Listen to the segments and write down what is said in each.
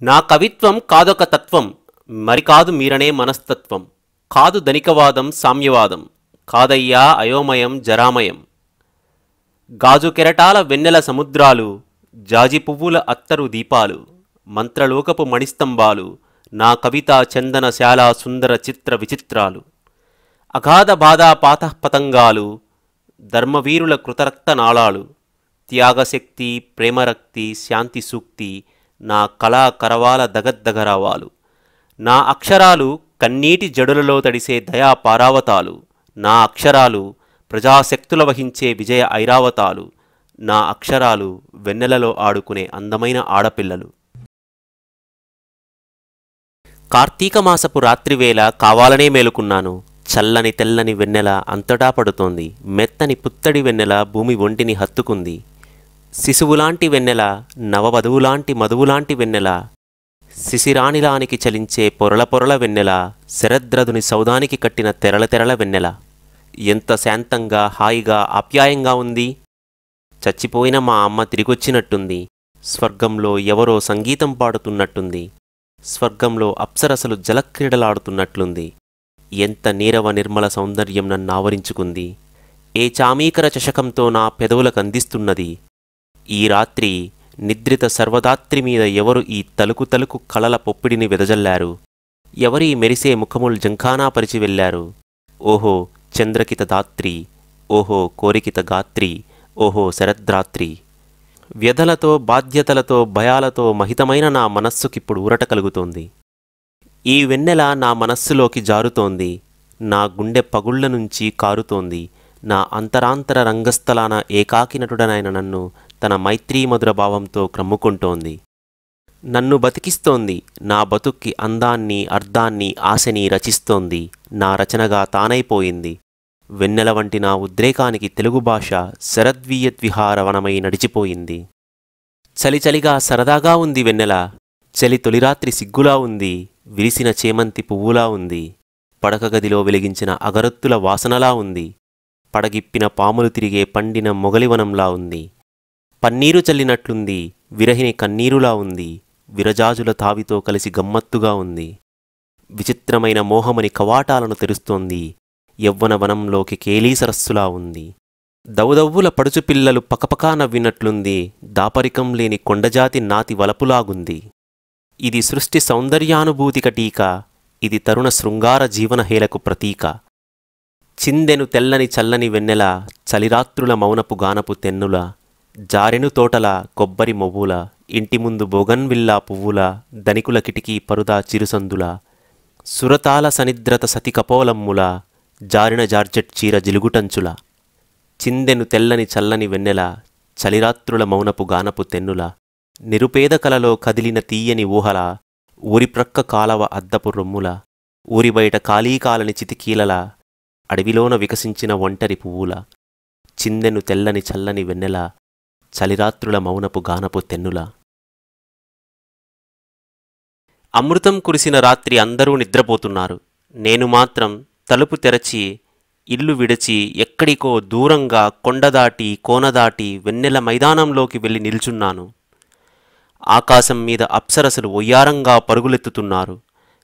నా కవిత్వం కాదొక తత్వం, మరి కాదు మీరనే మనస్తత్వం, కాదు ధనికవాదం సామ్యవాదం, కాదయ్యా అయోమయం జరామయం. గాజు కెరటాల వెన్నెల సముద్రాలు, జాజి పువ్వుల అత్తరు దీపాలు, మంత్రలోకపు మణిస్తంభాలు, నా కవితా చందన శాలా సుందర చిత్ర విచిత్రాలు. అగాధ బాధా పాతఃపతంగాలు, ధర్మవీరుల కృతరక్త నాళాలు, త్యాగశక్తి ప్రేమరక్తి శాంతి సూక్తి, నా కళా కరవాల దగద్దగరావాలు. నా అక్షరాలు కన్నీటి జడులలో తడిసే దయా పారావతాలు, నా అక్షరాలు ప్రజాశక్తుల వహించే విజయ ఐరావతాలు, నా అక్షరాలు వెన్నెలలో ఆడుకునే అందమైన ఆడపిల్లలు. కార్తీక మాసపు రాత్రివేళ కావాలనే మేలుకున్నాను. చల్లని తెల్లని వెన్నెల అంతటా పడుతోంది. మెత్తని పుత్తడి వెన్నెల భూమి ఒంటిని హత్తుకుంది. శిశువులాంటి వెన్నెల, నవవధువులాంటి మధువులాంటి వెన్నెల, శిశిరాణిలానికి చలించే పొరల పొరల వెన్నెల, శరద్రదుని సౌదానికి కట్టిన తెరల తెరల వెన్నెల. ఎంత శాంతంగా హాయిగా ఆప్యాయంగా ఉంది. చచ్చిపోయిన మా అమ్మ తిరిగొచ్చినట్టుంది. స్వర్గంలో ఎవరో సంగీతం పాడుతున్నట్టుంది. స్వర్గంలో అప్సరసలు జలక్రీడలాడుతున్నట్లుంది. ఎంత నీరవ నిర్మల సౌందర్యం నన్నావరించుకుంది. ఏ చామీకర చషకంతో నా పెదవులకు అందిస్తున్నది. ఈ రాత్రి నిద్రిత సర్వదాత్రి మీద ఎవరు ఈ తలుకు తలుకు కళల పొప్పిడిని వెదజల్లారు? ఎవరీ మెరిసే ముఖముల్ జంఖానాపరిచి వెళ్లారు? ఓహో చంద్రకిత దాత్రి, ఓహో కోరికిత గాత్రి, ఓహో శరద్రాత్రి. వ్యధలతో బాధ్యతలతో భయాలతో మహితమైన నా మనస్సుకిప్పుడు ఊరట కలుగుతోంది. ఈ వెన్నెల నా మనస్సులోకి జారుతోంది. నా గుండె పగుళ్ల నుంచి కారుతోంది. నా అంతరాంతర రంగస్థలాన ఏకాకినటుడనైన నన్ను తన మైత్రీమధుర భావంతో క్రమ్ముకుంటోంది. నన్ను బతికిస్తోంది. నా బతుక్కి అందాన్ని అర్ధాన్ని ఆశని రచిస్తోంది. నా రచనగా తానైపోయింది. వెన్నెల వంటి నా ఉద్రేకానికి తెలుగు భాష శరద్వీయద్విహారవనమై నడిచిపోయింది. చలిచలిగా సరదాగా ఉంది వెన్నెల. చలి తొలిరాత్రి సిగ్గులా ఉంది. విరిసిన చేమంతి పువ్వులా ఉంది. పడకగదిలో వెలిగించిన అగరొత్తుల వాసనలా ఉంది. పడగిప్పిన పాములు తిరిగే పండిన మొగలివనంలా ఉంది. పన్నీరు చల్లినట్లుంది. విరహిని కన్నీరులా ఉంది. విరజాజుల తావితో కలిసి గమ్మత్తుగా ఉంది. విచిత్రమైన మోహమని కవాటాలను తెరుస్తోంది. యవ్వన వనంలోకి కేలీ సరస్సులా ఉంది. దౌదవ్వుల పడుచుపిల్లలు పకపకా నవ్వినట్లుంది. దాపరికం లేని కొండజాతి నాతి వలపులాగుంది. ఇది సృష్టి సౌందర్యానుభూతిక టీక. ఇది తరుణ శృంగార జీవనహేలకు ప్రతీక. చిందెను తెల్లని చల్లని వెన్నెల, చలిరాత్రుల మౌనపు గానపు తెన్నుల, జారెను తోటల కొబ్బరి మొవ్వుల, ఇంటి ముందు బోగన్విల్లా పువ్వుల, ధనికుల కిటికీ పరుదా చిరుసందుల, సురతాల సనిద్రత సతి కపోలమ్ముల, జారిన జార్జెట్ చీర జిలుగుటంచుల. చిందెను తెల్లని చల్లని వెన్నెల, చలిరాత్రుల మౌనపు గానపు తెన్నుల, నిరుపేద కలలో కదిలిన తీయని ఊహల, ఊరిప్రక్క కాలవ అద్దపు రొమ్ముల, ఊరి బయట ఖాళీకాలని చితికీలల, అడవిలోన వికసించిన ఒంటరి పువ్వుల. చిందెను తెల్లని చల్లని వెన్నెల, చలిరాత్రుల మౌనపు గానపు తెన్నుల. అమృతం కురిసిన రాత్రి అందరూ నిద్రపోతున్నారు. నేను మాత్రం తలుపు తెరచి ఇల్లు విడిచి ఎక్కడికో దూరంగా కొండదాటి కోనదాటి వెన్నెల మైదానంలోకి వెళ్ళి నిల్చున్నాను. ఆకాశం మీద అప్సరసలు ఒయ్యారంగా పరుగులెత్తుతున్నారు.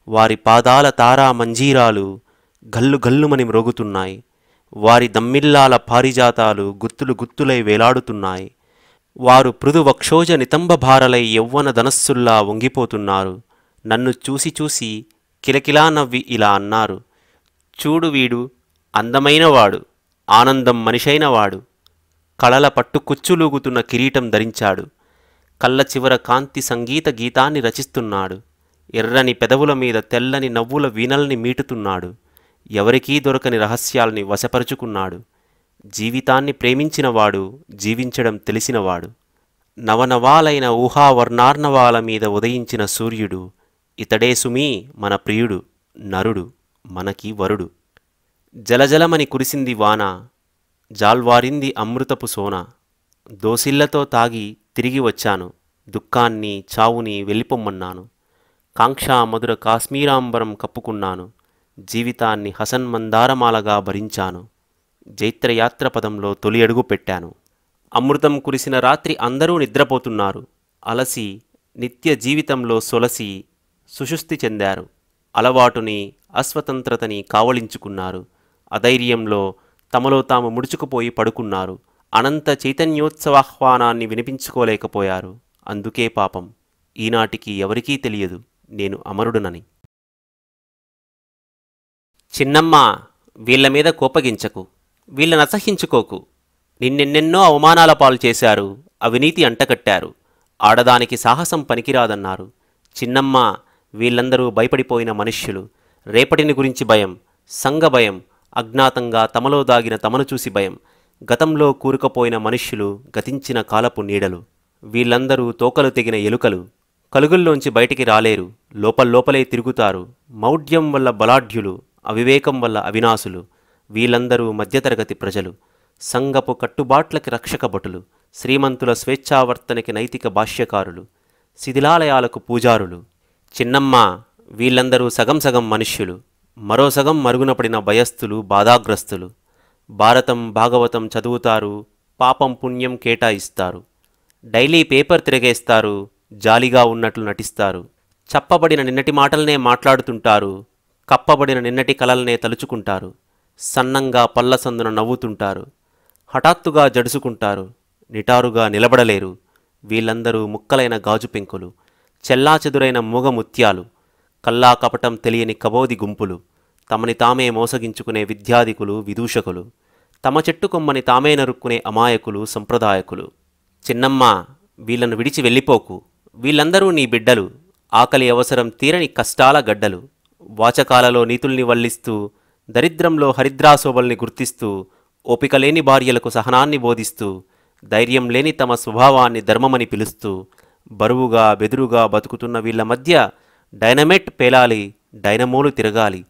వారి పాదాల తారా మంజీరాలు గల్లు గల్లుమని మ్రోగుతున్నాయి. వారి దమ్మిల్లాల పారిజాతాలు గుత్తులు గుత్తులై వేలాడుతున్నాయి. వారు పృదు వక్షోజ నితంబభారలై యవ్వన ధనస్సుల్లా వంగిపోతున్నారు. నన్ను చూసి చూసి కిలకిలా నవ్వి ఇలా అన్నారు, చూడు వీడు అందమైనవాడు, ఆనందం మనిషైనవాడు, కళల పట్టుకుచ్చులూగుతున్న కిరీటం ధరించాడు, కళ్ళ చివర కాంతి సంగీత గీతాన్ని రచిస్తున్నాడు, ఎర్రని పెదవుల మీద తెల్లని నవ్వుల వీణల్ని మీటుతున్నాడు, ఎవరికీ దొరకని రహస్యాల్ని వశపరుచుకున్నాడు, జీవితాన్ని ప్రేమించినవాడు, జీవించడం తెలిసినవాడు, నవనవాలైన ఊహావర్ణార్ణవాల మీద ఉదయించిన సూర్యుడు, ఇతడే సుమీ మన ప్రియుడు, నరుడు, మనకి వరుడు. జలజలమని కురిసింది వాన, జాల్వారింది అమృతపు సోన, దోసిళ్లతో తాగి తిరిగి వచ్చాను, దుఃఖాన్ని చావుని వెళ్ళిపోమ్మన్నాను, కాంక్షా మధుర కాశ్మీరాంబరం కప్పుకున్నాను, జీవితాన్ని హసన్మందారమాలగా భరించాను, జైత్రయాత్ర పదంలో తొలి అడుగు పెట్టాను. అమృతం కురిసిన రాత్రి అందరూ నిద్రపోతున్నారు. అలసి నిత్య జీవితంలో సొలసి సుషుప్తి చెందారు. అలవాటుని, అస్వతంత్రతని కావలించుకున్నారు. అధైర్యంలో తమలో తాము ముడుచుకుపోయి పడుకున్నారు. అనంత చైతన్యోత్సవాహ్వానాన్ని వినిపించుకోలేకపోయారు. అందుకే పాపం ఈనాటికి ఎవరికీ తెలియదు నేను అమరుడునని. చిన్నమ్మ, వీళ్ల మీద కోపగించకు, వీళ్ళని అసహించుకోకు. నిన్నెన్నెన్నో అవమానాల పాలు చేశారు, అవినీతి అంటకట్టారు, ఆడదానికి సాహసం పనికిరాదన్నారు. చిన్నమ్మ, వీళ్ళందరూ భయపడిపోయిన మనుష్యులు. రేపటిని గురించి భయం, సంఘ భయం, అజ్ఞాతంగా తమలో దాగిన తమను చూసి భయం. గతంలో కూరుకుపోయిన మనుష్యులు, గతించిన కాలపు నీడలు. వీళ్ళందరూ తోకలు తెగిన ఎలుకలు. కలుగుల్లోంచి బయటికి రాలేరు, లోపల్లోపలే తిరుగుతారు. మౌఢ్యం వల్ల బలాఢ్యులు, అవివేకం వల్ల అవినాశులు. వీళ్ళందరూ మధ్యతరగతి ప్రజలు, సంఘపు కట్టుబాట్లకి రక్షక భటులు, శ్రీమంతుల స్వేచ్ఛావర్తనకి నైతిక భాష్యకారులు, శిథిలాలయాలకు పూజారులు. చిన్నమ్మ, వీళ్ళందరూ సగం సగం మనుష్యులు, మరో సగం మరుగునపడిన భయస్థులు, బాధాగ్రస్తులు. భారతం భాగవతం చదువుతారు, పాపం పుణ్యం కేటాయిస్తారు. డైలీ పేపర్ తిరగేస్తారు, జాలిగా ఉన్నట్లు నటిస్తారు. చప్పబడిన నిన్నటి మాటలనే మాట్లాడుతుంటారు, కప్పబడిన నిన్నటి కలలనే తలుచుకుంటారు. సన్నంగా పల్లసందున నవ్వుతుంటారు, హఠాత్తుగా జడుసుకుంటారు, నిటారుగా నిలబడలేరు. వీళ్ళందరూ ముక్కలైన గాజు పెంకులు, చెల్లాచెదురైన మూగ ముత్యాలు, కల్లా కపటం తెలియని కబోది గుంపులు. తమని తామే మోసగించుకునే విద్యాధికులు, విదూషకులు. తమ చెట్టు కొమ్మని తామే నరుక్కునే అమాయకులు, సంప్రదాయకులు. చిన్నమ్మ, వీళ్లను విడిచి వెళ్ళిపోకు. వీళ్ళందరూ నీ బిడ్డలు, ఆకలి అవసరం తీరని కష్టాల గడ్డలు. వాచకాలలో నీతుల్ని వల్లిస్తూ, దరిద్రంలో హరిద్రాశోభల్ని గుర్తిస్తూ, ఓపిక లేని భార్యలకు సహనాన్ని బోధిస్తూ, ధైర్యం లేని తమ స్వభావాన్ని ధర్మమని పిలుస్తూ, బరువుగా బెదురుగా బతుకుతున్న వీళ్ల మధ్య డైనమైట్ పేలాలి, డైనమోలు తిరగాలి.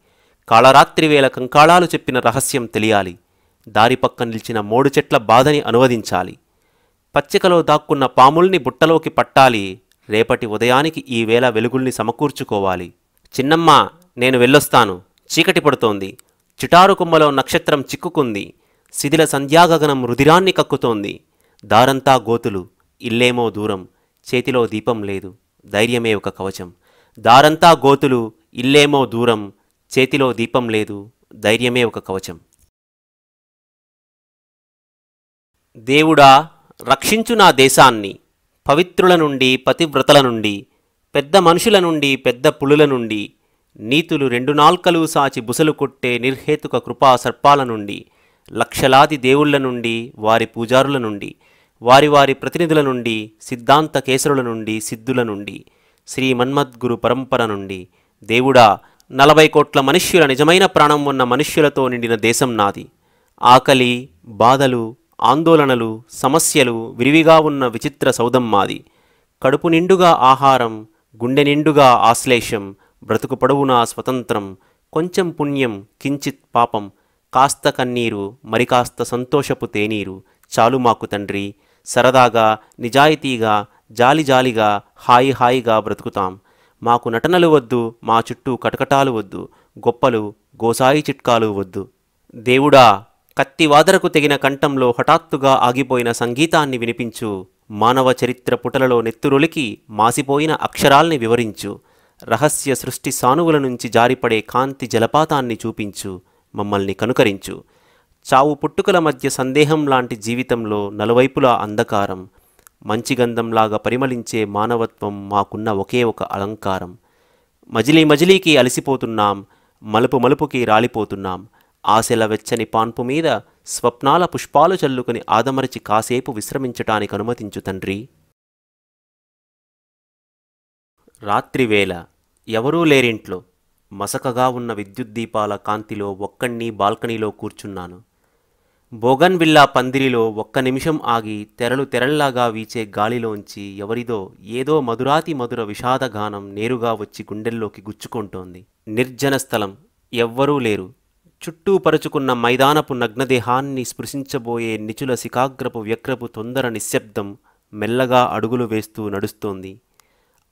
కాళరాత్రివేళ కంకాళాలు చెప్పిన రహస్యం తెలియాలి. దారి పక్క నిలిచిన మోడు చెట్ల బాధని అనువదించాలి. పచ్చికలో దాక్కున్న పాముల్ని బుట్టలోకి పట్టాలి. రేపటి ఉదయానికి ఈ వేళ వెలుగుల్ని సమకూర్చుకోవాలి. చిన్నమ్మ, నేను వెళ్ళొస్తాను. చీకటి పడుతోంది. చిటారు కొమ్మలో నక్షత్రం చిక్కుకుంది. శిథిల సంధ్యాగగనం రుధిరాన్ని కక్కుతోంది. దారంతా గోతులు, ఇల్లేమో దూరం, చేతిలో దీపం లేదు, ధైర్యమే ఒక కవచం. దారంతా గోతులు, ఇల్లేమో దూరం, చేతిలో దీపం లేదు, ధైర్యమే ఒక కవచం. దేవుడా, రక్షించు నా దేశాన్ని. పవిత్రుల నుండి, పతివ్రతల నుండి, పెద్ద మనుషుల నుండి, పెద్ద పులుల నుండి, నీతులు రెండు నాల్కలు సాచి బుసలు కొట్టే నిర్హేతుక కృపా సర్పాల నుండి, లక్షలాది దేవుళ్ల నుండి, వారి పూజారుల నుండి, వారి వారి ప్రతినిధుల నుండి, సిద్ధాంత కేసరుల నుండి, సిద్ధుల నుండి, శ్రీ మన్మద్గురు పరంపర నుండి. దేవుడా, 40 కోట్ల మనుష్యుల నిజమైన ప్రాణం ఉన్న మనుష్యులతో నిండిన దేశం నాది. ఆకలి, బాధలు, ఆందోళనలు, సమస్యలు విరివిగా ఉన్న విచిత్ర సౌధం మాది. కడుపు నిండుగా ఆహారం, గుండె నిండుగా ఆశ్లేషం, బ్రతుకు పొడవునా స్వతంత్రం. కొంచెం పుణ్యం, కించిత్ పాపం, కాస్త కన్నీరు, మరి కాస్త సంతోషపు తేనీరు. చాలు మాకు తండ్రి. సరదాగా, నిజాయితీగా, జాలిజాలిగా, హాయి హాయిగా బ్రతుకుతాం. మాకు నటనలు వద్దు, మా చుట్టూ కటకటాలు వద్దు, గొప్పలు, గోసాయి చిట్కాలు వద్దు. దేవుడా, కత్తివాదరకు తెగిన కంఠంలో హఠాత్తుగా ఆగిపోయిన సంగీతాన్ని వినిపించు. మానవ చరిత్ర పుటలలో నెత్తురొలికి మాసిపోయిన అక్షరాల్ని వివరించు. రహస్య సృష్టి సానువుల నుంచి జారిపడే కాంతి జలపాతాన్ని చూపించు. మమ్మల్ని కనుకరించు. చావు పుట్టుకల మధ్య సందేహం లాంటి జీవితంలో నలువైపులా అంధకారం. మంచిగంధంలాగా పరిమళించే మానవత్వం మాకున్న ఒకే ఒక అలంకారం. మజిలీ మజిలీకి అలసిపోతున్నాం, మలుపు మలుపుకి రాలిపోతున్నాం. ఆశల వెచ్చని పాన్పు మీద స్వప్నాల పుష్పాలు చల్లుకుని ఆదమరచి కాసేపు విశ్రమించటానికి అనుమతించు తండ్రి. రాత్రివేళ ఎవరూ లేరింట్లో. మసకగా ఉన్న విద్యుద్దీపాల కాంతిలో ఒక్కణ్ణి బాల్కనీలో కూర్చున్నాను. బోగన్విల్లా పందిరిలో ఒక్క నిమిషం ఆగి తెరలు తెరల్లాగా వీచే గాలిలోంచి ఎవరిదో ఏదో మధురాతి మధుర విషాదగానం నేరుగా వచ్చి గుండెల్లోకి గుచ్చుకుంటోంది. నిర్జన స్థలం, ఎవ్వరూ లేరు. చుట్టూ పరుచుకున్న మైదానపు నగ్నదేహాన్ని స్పృశించబోయే నిచుల శిఖాగ్రపు వ్యక్రపు తొందర నిశ్శబ్దం మెల్లగా అడుగులు వేస్తూ నడుస్తోంది.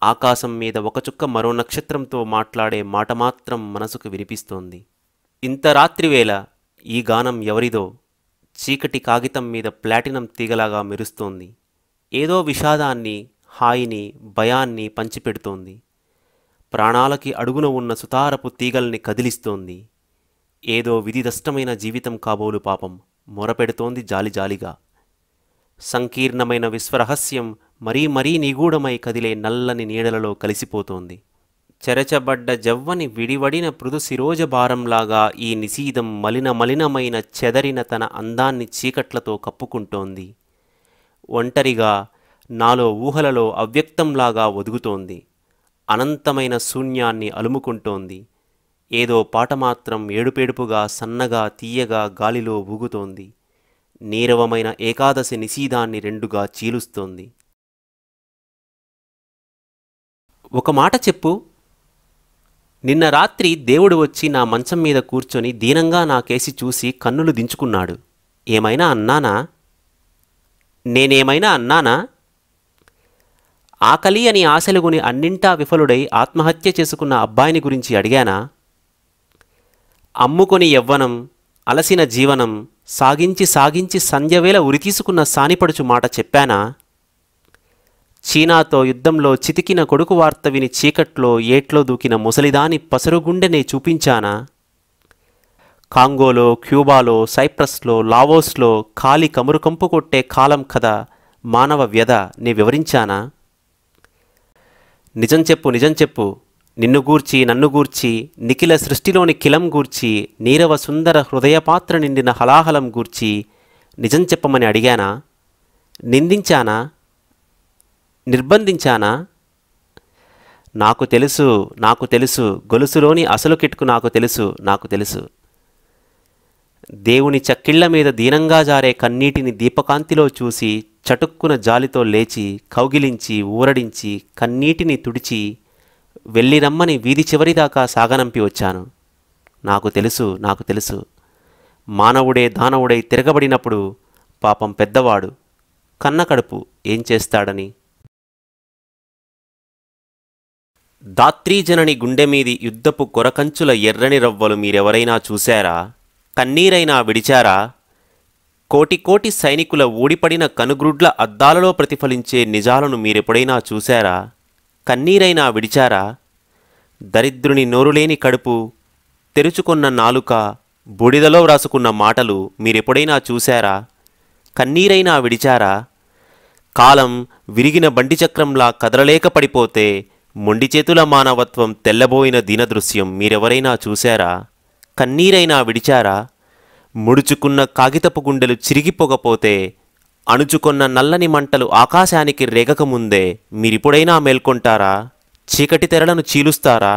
ఆకాశం మీద ఒక చుక్క మరో నక్షత్రంతో మాట్లాడే మాట మాత్రం మనసుకు వినిపిస్తోంది. ఇంత రాత్రివేళ ఈ గానం ఎవరిదో? చీకటి కాగితం మీద ప్లాటినం తీగలాగా మెరుస్తోంది. ఏదో విషాదాన్ని, హాయిని, భయాన్ని పంచిపెడుతోంది. ప్రాణాలకి అడుగున ఉన్న సుతారపు తీగల్ని కదిలిస్తోంది. ఏదో విధిదష్టమైన జీవితం కాబోలు పాపం మొరపెడుతోంది జాలిజాలిగా. సంకీర్ణమైన విశ్వరహస్యం మరీ మరీ నిగూఢమై కదిలే నల్లని నీడలలో కలిసిపోతోంది. చెరచబడ్డ జవ్వని విడివడిన పృథు శిరోజభారంలాగా ఈ నిశీదం మలినమైన చెదరిన తన అందాన్ని చీకట్లతో కప్పుకుంటోంది. ఒంటరిగా నాలో ఊహలలో అవ్యక్తంలాగా ఒదుగుతోంది. అనంతమైన శూన్యాన్ని అలుముకుంటోంది. ఏదో పాట మాత్రం ఏడుపేడుపుగా సన్నగా తీయగా గాలిలో ఊగుతోంది. నీరవమైన ఏకాదశి నిశీదాన్ని రెండుగా చీలుస్తోంది. ఒక మాట చెప్పు. నిన్న రాత్రి దేవుడు వచ్చి నా మంచం మీద కూర్చొని దీనంగా నాకేసి చూసి కన్నులు దించుకున్నాడు. ఏమైనా అన్నానా? నేనేమైనా అన్నానా? ఆకలి అని ఆశలుగుని అన్నింటా విఫలుడై ఆత్మహత్య చేసుకున్న అబ్బాయిని గురించి అడిగానా? అమ్ముకొని యవ్వనం, అలసిన జీవనం సాగించి సంధ్యవేళ ఉరితీసుకున్న సానిపడుచు మాట చెప్పానా? చీనాతో యుద్ధంలో చితికిన కొడుకు వార్త విని చీకట్లో ఏట్లో దూకిన ముసలిదాని పసరుగుండెనే చూపించానా? కాంగోలో, క్యూబాలో, సైప్రస్లో, లావోస్లో కాలి కమురుకంపు కొట్టే కాలం కథ, మానవ వ్యధ నే వివరించానా? నిజం చెప్పు. నిన్ను గూర్చి, నన్ను గూర్చి, నిఖిల సృష్టిలోని కిలం గూర్చి, నీరవ సుందర హృదయపాత్ర నిండిన హలాహలం గూర్చి నిజం చెప్పమని అడిగానా? నిందించానా? నిర్బంధించానా? నాకు తెలుసు. గొలుసులోని అసలు కిట్కు నాకు తెలుసు. దేవుని చక్కిళ్ల మీద దీనంగా జారే కన్నీటిని దీపకాంతిలో చూసి చటుక్కున జాలితో లేచి కౌగిలించి ఊరడించి కన్నీటిని తుడిచి వెళ్ళిరమ్మని వీధి చివరిదాకా సాగనంపి వచ్చాను. నాకు తెలుసు. మానవుడే దానవుడై తిరగబడినప్పుడు పాపం పెద్దవాడు కన్నకడుపు ఏం చేస్తాడని. దాత్రీజనని గుండెమీది యుద్ధపు కొరకంచుల ఎర్రని రవ్వలు మీరెవరైనా చూశారా? కన్నీరైనా విడిచారా? కోటి సైనికుల ఊడిపడిన కనుగ్రుడ్ల అద్దాలలో ప్రతిఫలించే నిజాలను మీరెప్పుడైనా చూశారా? కన్నీరైనా విడిచారా? దరిద్రుని నోరులేని కడుపు, తెరుచుకున్న నాలుక, బూడిదలో వ్రాసుకున్న మాటలు మీరెప్పుడైనా చూశారా? కన్నీరైనా విడిచారా? కాలం విరిగిన బండిచక్రంలా కదలలేక పడిపోతే మొండిచేతుల మానవత్వం తెల్లబోయిన దీనదృశ్యం మీరెవరైనా చూశారా? కన్నీరైనా విడిచారా? ముడుచుకున్న కాగితపు గుండెలు చిరిగిపోకపోతే అణుచుకొన్న నల్లని మంటలు ఆకాశానికి రేగకముందే మీరిప్పుడైనా మేల్కొంటారా? చీకటి తెరలను చీలుస్తారా?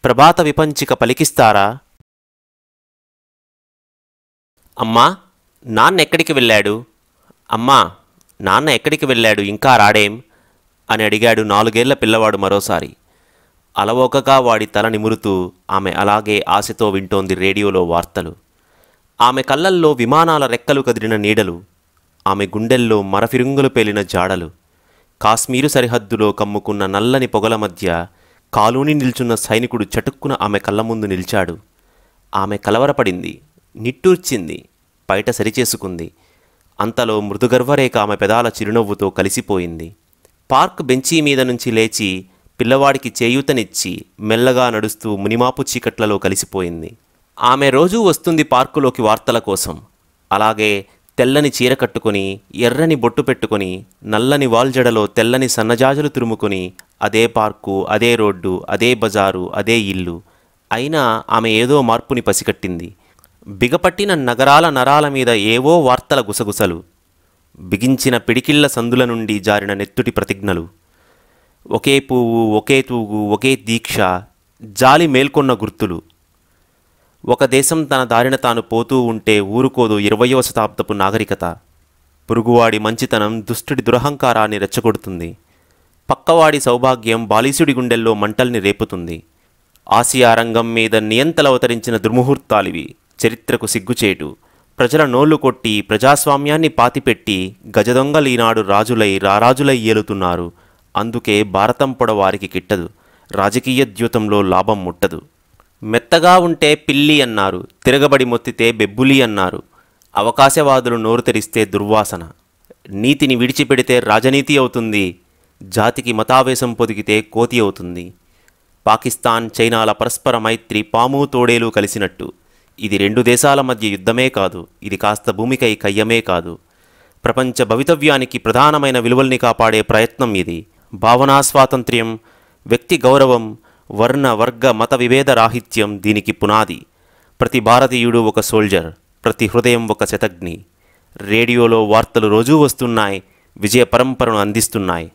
ప్రభాత విపంచిక పలికిస్తారా? అమ్మా, నాన్న ఎక్కడికి వెళ్ళాడు? అమ్మా, నాన్న ఎక్కడికి వెళ్ళాడు, ఇంకా రాడేం అని అడిగాడు 4 ఏళ్ల పిల్లవాడు మరోసారి. అలవోకగా వాడి తల నిమురుతూ ఆమె అలాగే ఆశతో వింటోంది రేడియోలో వార్తలు. ఆమె కళ్ళల్లో విమానాల రెక్కలు కదిలిన నీడలు, ఆమె గుండెల్లో మరఫిరుంగులు పేలిన జాడలు. కాశ్మీరు సరిహద్దులో కమ్ముకున్న నల్లని పొగల మధ్య కాలూని నిల్చున్న సైనికుడు చటుక్కున ఆమె కళ్ళ ముందు నిలిచాడు. ఆమె కలవరపడింది, నిట్టూర్చింది, బయట సరిచేసుకుంది. అంతలో మృదుగర్వరేఖ ఆమె పెదాల చిరునవ్వుతో కలిసిపోయింది. పార్క్ బెంచీ మీద నుంచి లేచి పిల్లవాడికి చేయూతనిచ్చి మెల్లగా నడుస్తూ మునిమాపు చీకట్లలో కలిసిపోయింది. ఆమె రోజూ వస్తుంది పార్కులోకి వార్తల కోసం. అలాగే తెల్లని చీర కట్టుకొని, ఎర్రని బొట్టు పెట్టుకొని, నల్లని వాల్జడలో తెల్లని సన్నజాజులు తురుముకొని, అదే పార్కు, అదే రోడ్డు, అదే బజారు, అదే ఇల్లు. అయినా ఆమె ఏదో మార్పుని పసికట్టింది. బిగపట్టిన నగరాల నరాల మీద ఏవో వార్తల గుసగుసలు, బిగించిన పిడికిళ్ల సందుల నుండి జారిన నెత్తుటి ప్రతిజ్ఞలు. ఒకే పువ్వు, ఒకే తూగు, ఒకే దీక్ష, జాలి మేల్కొన్న గుర్తులు. ఒక దేశం తన దారిన తాను పోతూ ఉంటే ఊరుకోదు 20వ శతాబ్దపు నాగరికత. పురుగువాడి మంచితనం దుష్టుడి దురహంకారాన్ని రెచ్చగొడుతుంది. పక్కవాడి సౌభాగ్యం బాలీసుడి గుండెల్లో మంటల్ని రేపుతుంది. ఆసియా రంగం మీద నియంతలవతరించిన దుర్ముహూర్తాలివి. చరిత్రకు సిగ్గుచేటు. ప్రజల నోళ్లు కొట్టి ప్రజాస్వామ్యాన్ని పాతిపెట్టి గజదొంగలీనాడు రారాజులై ఏలుతున్నారు. అందుకే భారతం పొడవారికి కిట్టదు. రాజకీయ ద్యూతంలో లాభం ముట్టదు. మెత్తగా ఉంటే పిల్లి అన్నారు, తిరగబడి మొత్తితే బెబ్బులి అన్నారు. అవకాశవాదులు నోరు తెరిస్తే దుర్వాసన. నీతిని విడిచిపెడితే రాజనీతి అవుతుంది. జాతికి మతావేశం పొదిగితే కోతి అవుతుంది. పాకిస్తాన్ చైనాల పరస్పర మైత్రి పాము తోడేలు కలిసినట్టు. ఇది రెండు దేశాల మధ్య యుద్ధమే కాదు, ఇది కాస్త భూమికై కయ్యమే కాదు, ప్రపంచ భవితవ్యానికి ప్రధానమైన విలువల్ని కాపాడే ప్రయత్నం ఇది. భావనా స్వాతంత్ర్యం, వ్యక్తి గౌరవం, వర్ణ వర్గ మత విభేద రాహిత్యం దీనికి పునాది. ప్రతి భారతీయుడు ఒక సోల్జర్, ప్రతి హృదయం ఒక శతఘ్ని. రేడియోలో వార్తలు రోజూ వస్తున్నాయి, విజయ పరంపరను అందిస్తున్నాయి.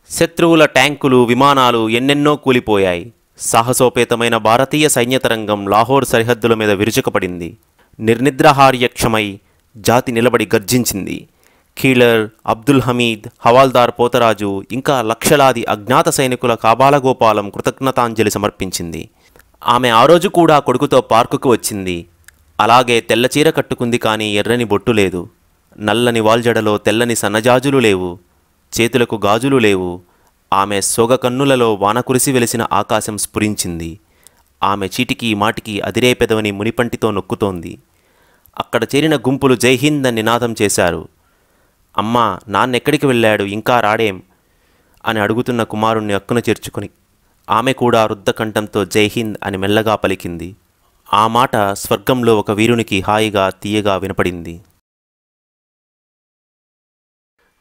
శత్రువుల ట్యాంకులు, విమానాలు ఎన్నెన్నో కూలిపోయాయి. సాహసోపేతమైన భారతీయ సైన్యతరంగం లాహోర్ సరిహద్దుల మీద విరుచుకపడింది. నిర్నిద్రహార్యక్షమై జాతి నిలబడి గర్జించింది. కీలర్, అబ్దుల్ హమీద్, హవాల్దార్ పోతరాజు ఇంకా లక్షలాది అజ్ఞాత సైనికుల కాబాలగోపాలం కృతజ్ఞతాంజలి సమర్పించింది. ఆమె ఆ రోజు కూడా కొడుకుతో పార్కుకు వచ్చింది. అలాగే తెల్లచీర కట్టుకుంది, కానీ ఎర్రని బొట్టు లేదు. నల్లని వాల్జడలో తెల్లని సన్నజాజులు లేవు, చేతులకు గాజులు లేవు. ఆమె సోగ కన్నులలో వాన కురిసి వెలిసిన ఆకాశం స్ఫురించింది. ఆమె చీటికి మాటికి అదిరే పెదవని మునిపంటితో నొక్కుతోంది. అక్కడ చేరిన గుంపులు జైహింద్ అని నినాదం చేశారు. అమ్మా, నాన్నెక్కడికి వెళ్ళాడు, ఇంకా రాడేం అని అడుగుతున్న కుమారుణ్ణి అక్కున చేర్చుకుని ఆమె కూడా రుద్ధకంఠంతో జైహింద్ అని మెల్లగా పలికింది. ఆ మాట స్వర్గంలో ఒక వీరునికి హాయిగా తీయగా వినపడింది.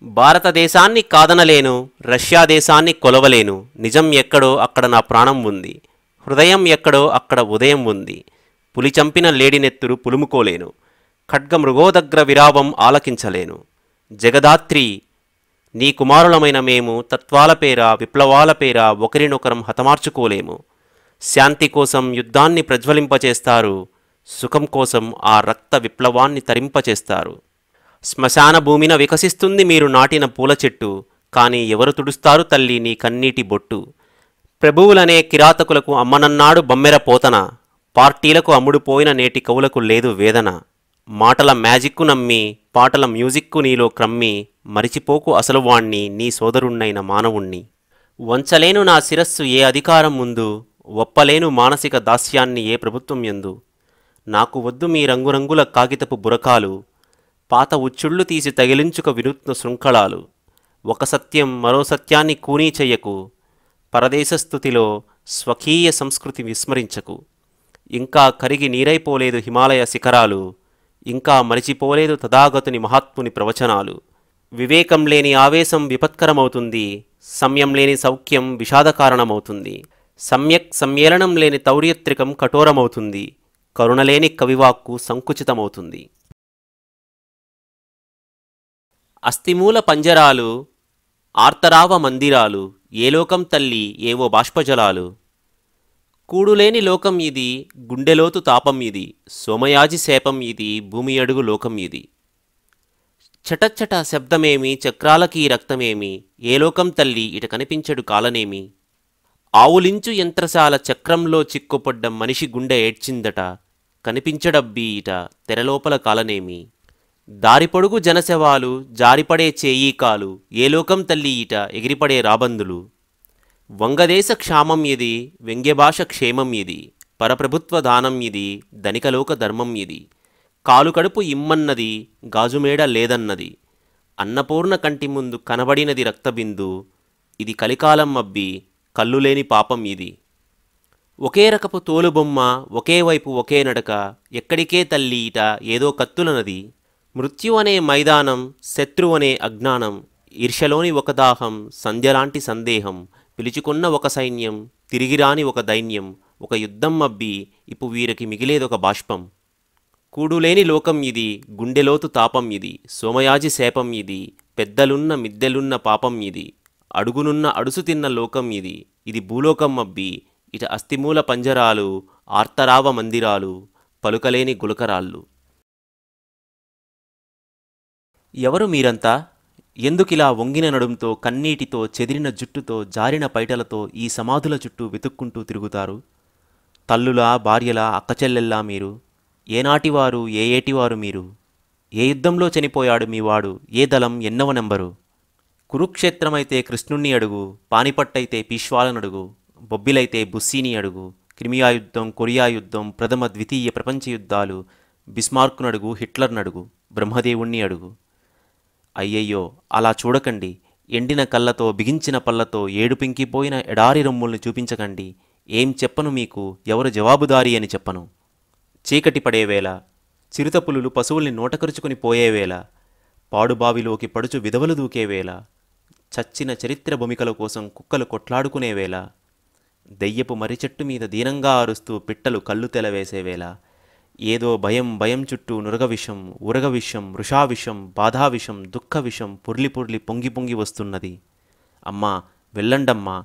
భారతదేశాన్ని కాదనలేను, రష్యా దేశాన్ని కొలవలేను. నిజం ఎక్కడో అక్కడ నా ప్రాణం ఉంది, హృదయం ఎక్కడో అక్కడ ఉదయం ఉంది. పులి చంపిన లేడినెత్తురు పులుముకోలేను, ఖడ్గమృగోదగ్ర విరావం ఆలకించలేను. జగదాత్రి, నీ కుమారులమైన మేము తత్వాల పేర, విప్లవాల పేర ఒకరినొకరం హతమార్చుకోలేము. శాంతి కోసం యుద్ధాన్ని ప్రజ్వలింపచేస్తారు, సుఖం కోసం ఆ రక్త విప్లవాన్ని తరింపచేస్తారు. శ్మశాన భూమిన వికసిస్తుంది మీరు నాటిన పూల చెట్టు, కానీ ఎవరు తుడుస్తారు తల్లి నీ కన్నీటి బొట్టు. ప్రభువులనే కిరాతకులకు అమ్మనన్నాడు బమ్మెర పోతన, పార్టీలకు అమ్ముడుపోయిన నేటి కవులకు లేదు వేదన. మాటల మ్యాజిక్కు నమ్మి, పాటల మ్యూజిక్కు నీలో క్రమ్మి, మరిచిపోకు అసలు వాణ్ణి నీ సోదరుణ్ణైన మానవుణ్ణి. వంచలేను నా శిరస్సు ఏ అధికారం ముందు, ఒప్పలేను మానసిక దాస్యాన్ని ఏ ప్రభుత్వం యందు. నాకు వద్దు మీ రంగురంగుల కాగితపు బురకాలు, పాత ఉచ్చుళ్ళు తీసి తగిలించుక వినూత్న శృంఖలాలు. ఒక సత్యం మరో సత్యాన్ని కూనీ చెయ్యకు, పరదేశ స్థుతిలో స్వకీయ సంస్కృతి విస్మరించకు. ఇంకా కరిగి నీరైపోలేదు హిమాలయ శిఖరాలు, ఇంకా మరిచిపోలేదు తథాగతుని మహాత్ముని ప్రవచనాలు. వివేకం లేని ఆవేశం విపత్కరమవుతుంది, సంయం లేని సౌఖ్యం విషాదకారణమవుతుంది. సమ్యక్ సమ్మేళనం లేని తౌర్యత్రికం కఠోరమవుతుంది, కరుణలేని కవివాక్కు సంకుచితమవుతుంది. అస్థిమూల పంజరాలు, ఆర్తరావ మందిరాలు, ఏ లోకం తల్లి ఏవో బాష్పజలాలు. కూడులేని లోకం ఇది, గుండెలోతు తాపం ఇది, సోమయాజి శాపం ఇది, భూమి అడుగు లోకం ఇది. చటచ్చట శబ్దమేమి, చక్రాలకీ రక్తమేమి, ఏ లోకం తల్లి ఇట కనిపించడు కాలనేమి. ఆవులించు యంత్రశాల చక్రంలో చిక్కుపడ్డ మనిషి గుండె ఏడ్చిందట, కనిపించడబ్బీ ఇట తెరలోపల కాలనేమి. దారిపొడుగు జనశవాలు, జారిపడే చేయీకాలు, ఏ లోకం తల్లి ఇట ఎగిరిపడే రాబందులు. వంగదేశ క్షామం ఇది, వ్యంగ్యభాష క్షేమం ఇది, పరప్రభుత్వ దానం ఇది, ధనికలోక ధర్మం ఇది. కాలు కడుపు ఇమ్మన్నది, గాజుమేడ లేదన్నది, అన్నపూర్ణ కంటి ముందు కనబడినది రక్తబిందు. ఇది కలికాలం అబ్బి, కల్లులేని పాపం ఇది. ఒకే రకపు తోలుబొమ్మ, ఒకే వైపు ఒకే నడక, ఎక్కడికే తల్లి ఇట ఏదో కత్తులనది. మృత్యు అనే మైదానం, శత్రు అనే అజ్ఞానం, ఈర్ష్యలోని ఒక దాహం, సంధ్యలాంటి సందేహం, పిలుచుకున్న ఒక సైన్యం, తిరిగిరాని ఒక దైన్యం, ఒక యుద్ధం అబ్బి, ఇప్పు వీరికి మిగిలేదొక బాష్పం. కూడులేని లోకం ఇది, గుండెలోతు తాపం ఇది, సోమయాజి శాపం ఇది, పెద్దలున్న మిద్దెలున్న పాపం ఇది, అడుగునున్న అడుసు తిన్న లోకం ఇది, ఇది భూలోకం అబ్బి, ఇట అస్థిమూల పంజరాలు, ఆర్తరావ మందిరాలు, పలుకలేని గులకరాళ్ళు. ఎవరు మీరంతా? ఎందుకిలా వంగిన నడుంతో, కన్నీటితో, చెదిరిన జుట్టుతో, జారిన పైటలతో ఈ సమాధుల చుట్టూ వెతుక్కుంటూ తిరుగుతారు? తల్లులా, భార్యలా, అక్కచెల్లెల్లా మీరు? ఏనాటివారు, ఏ ఏటివారు మీరు? ఏ యుద్ధంలో చనిపోయాడు మీవాడు? ఏ దళం, ఎన్నవ నెంబరు? కురుక్షేత్రమైతే కృష్ణుణ్ణి అడుగు, పానిపట్టయితే పీష్వాలనడుగు, బొబ్బిలైతే బుస్సీని అడుగు, క్రిమియా యుద్ధం, కొరియా యుద్ధం, ప్రథమ ద్వితీయ ప్రపంచ యుద్ధాలు, బిస్మార్క్నడుగు, హిట్లర్నడుగు, బ్రహ్మదేవుణ్ణి అడుగు. అయ్యయ్యో, అలా చూడకండి. ఎండిన కళ్ళతో బిగించిన పళ్ళతో ఏడుపింకిపోయిన ఎడారి రొమ్ముల్ని చూపించకండి. ఏం చెప్పను మీకు, ఎవరు జవాబుదారీ అని చెప్పను. చీకటి పడేవేళ, చిరుతపులులు పశువుల్ని నోటకరుచుకుని పోయేవేళ, పాడుబావిలోకి పడుచు విధవలు దూకేవేళ, చచ్చిన చరిత్ర భూమికల కోసం కుక్కలు కొట్లాడుకునేవేళ, దెయ్యపు మర్రిచెట్టు మీద దీనంగా అరుస్తూ పిట్టలు కళ్ళు తెలవేసేవేళ, ఏదో భయం భయం చుట్టూ నురగవిషం, ఉరగవిషం, వృషావిషం, బాధావిషం, దుఃఖవిషం పుర్లి పుర్లి పొంగి పొంగి వస్తున్నది. అమ్మా వెళ్ళండమ్మా,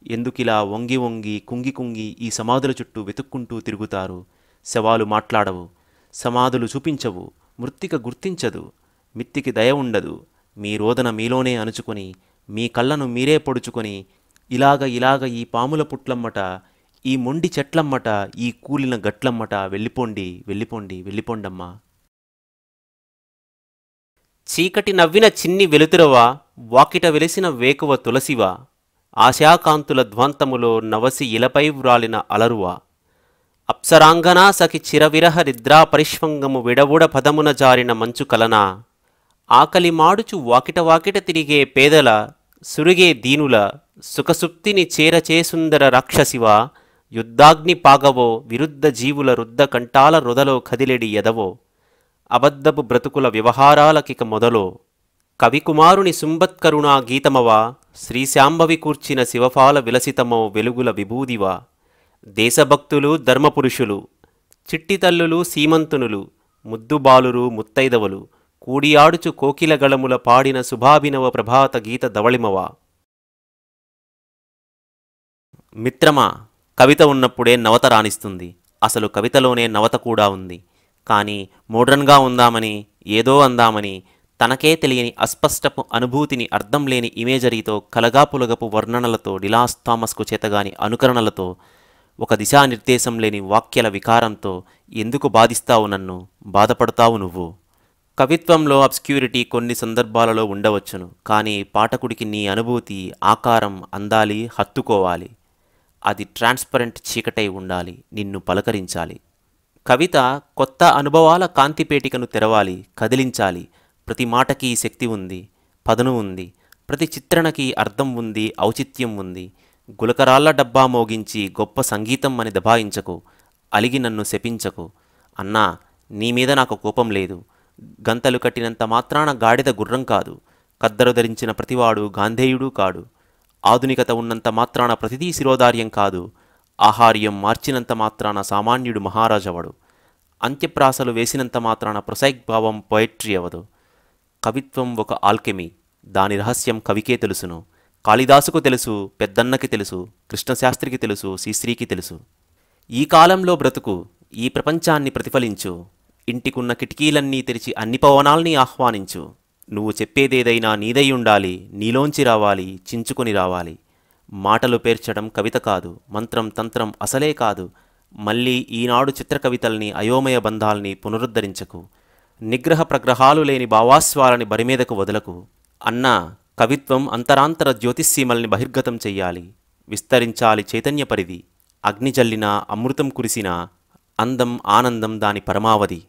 ఎందుకిలా వంగి వంగి కుంగి కుంగి ఈ సమాధుల చుట్టూ వెతుక్కుంటూ తిరుగుతారు? శవాలు మాట్లాడవు, సమాధులు చూపించవు, మృత్తిక గుర్తించదు, మిత్తికి దయ ఉండదు. మీ రోదన మీలోనే అణుచుకొని, మీ కళ్ళను మీరే పొడుచుకొని, ఇలాగ ఈ పాముల పుట్లమ్మట, ఈ మొండి చెట్లమ్మట, ఈ కూలిన గట్లమ్మట, వెళ్ళిపోండి వెళ్ళిపోండి వెళ్ళిపోండమ్మా. చీకటి నవ్విన చిన్ని వెలుతురవా, వాకిట వెలిసిన వేకువ తులసివా, ఆశాకాంతుల ధ్వంతములో నవసి ఇలపై వ్రాలిన అలరువా, అప్సరాంగనా సఖి చిరవిరహ నిద్రా పరిష్వంగము విడవుడ పదమున జారిన మంచు కలనా, ఆకలి మాడుచు వాకిట వాకిట తిరిగే పేదల, సురిగే దీనుల, సుఖసుప్తిని చేరచేసుందర రాక్షసివా, యుద్ధాగ్ని పాగవో, విరుద్ధ జీవుల రుద్ద కంటాల రుదలో కదిలెడి ఎదవో, అబద్ధపు బ్రతుకుల వ్యవహారాలకిక మొదలో, కవికుమారుని సుంబత్కరుణా గీతమవా, శ్రీశాంభవి కూర్చిన శివఫాల విలసితమో వెలుగుల విభూదివా, దేశభక్తులు ధర్మపురుషులు, చిట్టితల్లులు సీమంతునులు, ముద్దుబాలురు ముత్తైదవలు, కూడియాడుచు కోకిలగళముల పాడిన శుభాభినవ ప్రభాత గీత ధవళిమవా. మిత్రమా, కవిత ఉన్నప్పుడే నవత రాణిస్తుంది. అసలు కవితలోనే నవత కూడా ఉంది. కానీ మోడ్రన్గా ఉందామని, ఏదో అందామని, తనకే తెలియని అస్పష్టపు అనుభూతిని అర్థం లేని ఇమేజరీతో, కలగాపులగపు వర్ణనలతో, డిలాస్ థామస్కు చేతగాని అనుకరణలతో, ఒక దిశానిర్దేశం లేని వాక్యల వికారంతో ఎందుకు బాధిస్తావు నన్ను, బాధపడతావు నువ్వు? కవిత్వంలో అబ్స్క్యూరిటీ కొన్ని సందర్భాలలో ఉండవచ్చును. కానీ పాఠకుడికి నీ అనుభూతి, ఆకారం అందాలి, హత్తుకోవాలి. అది ట్రాన్స్పరెంట్ చీకటై ఉండాలి, నిన్ను పలకరించాలి. కవిత కొత్త అనుభవాల కాంతిపేటికను తెరవాలి, కదిలించాలి. ప్రతి మాటకి శక్తి ఉంది, పదును ఉంది. ప్రతి చిత్రణకి అర్థం ఉంది, ఔచిత్యం ఉంది. గులకరాళ్ల డబ్బా మోగించి గొప్ప సంగీతం అని దబాయించకు, అలిగి నన్ను శపించకు. అన్నా, నీ మీద నాకు కోపం లేదు. గంతలు కట్టినంత మాత్రాన గాడిద గుర్రం కాదు. కద్దరు ధరించిన ప్రతివాడు గాంధేయుడు కాడు. ఆధునికత ఉన్నంత మాత్రాన ప్రతిదీ శిరోధార్యం కాదు. ఆహార్యం మార్చినంత మాత్రాన సామాన్యుడు మహారాజవడు. అంత్యప్రాసలు వేసినంత మాత్రాన ప్రొసైక్ భావం పొయిట్రీ అవదు. కవిత్వం ఒక ఆల్కెమీ. దాని రహస్యం కవికే తెలుసును. కాళిదాసుకు తెలుసు, పెద్దన్నకి తెలుసు, కృష్ణశాస్త్రికి తెలుసు, శ్రీశ్రీకి తెలుసు. ఈ కాలంలో బ్రతుకు, ఈ ప్రపంచాన్ని ప్రతిఫలించు. ఇంటికున్న కిటికీలన్నీ తెరిచి అన్ని పవనాల్ని ఆహ్వానించు. నువ్వు చెప్పేదేదైనా నీదై ఉండాలి, నీలోంచి రావాలి, చించుకొని రావాలి. మాటలు పేర్చడం కవిత కాదు, మంత్రం తంత్రం అసలే కాదు. మళ్ళీ ఈనాడు చిత్రకవితల్ని, అయోమయ బంధాల్ని పునరుద్ధరించకు. నిగ్రహ ప్రగ్రహాలు లేని భావాస్వాలని బరిమీదకు వదలకు. అన్నా, కవిత్వం అంతరాంతర జ్యోతిస్సీమల్ని బహిర్గతం చెయ్యాలి, విస్తరించాలి చైతన్య పరిధి. అగ్ని జల్లినా, అమృతం కురిసినా, అందం ఆనందం దాని పరమావధి.